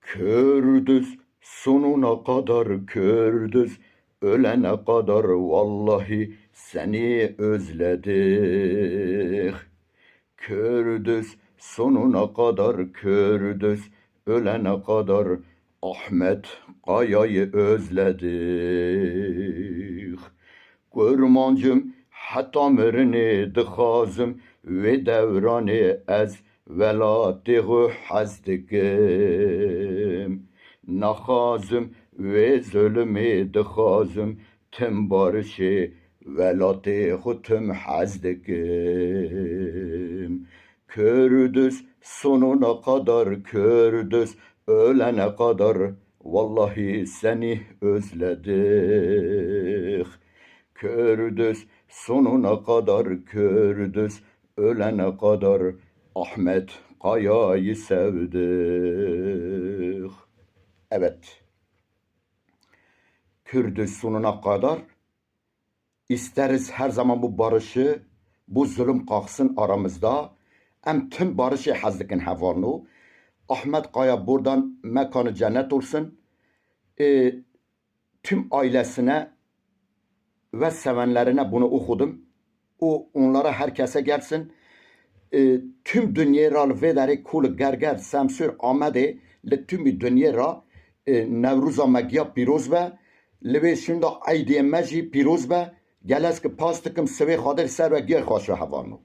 Kördüz sonuna kadar kördüz, ölene kadar vallahi seni özledik. Kördüz sonuna kadar kördüz, ölene kadar Ahmet Kaya'yı özledik. Kurmancım hatta merini dixazım ve devranı ez velatı hazdikim. Naxazım ve zulmü dixazım tüm barışı velatı tüm hazdikim. Kördüz sonuna kadar kördüz, ölene kadar vallahi seni özledik. Kördüz sonuna kadar kördüz, ölene kadar Ahmet Kaya'yı sevdik. Evet, Kürdüz sonuna kadar isteriz her zaman bu barışı, bu zulüm kalksın aramızda. Hem tüm barışı hazdikin hevalnu. Ahmet Kaya buradan mekanı cennet olsun. Tüm ailesine ve sevenlerine bunu okudum. O onlara herkese gelsin. Tüm dünyaya vederi kul gerger semsür amede le tüm dünyaya Nevruza Megia piroz be le şimdi aydiye meji piroz be geles ki pas tıkım sevi xadir ser ve ger xoş ve havanu.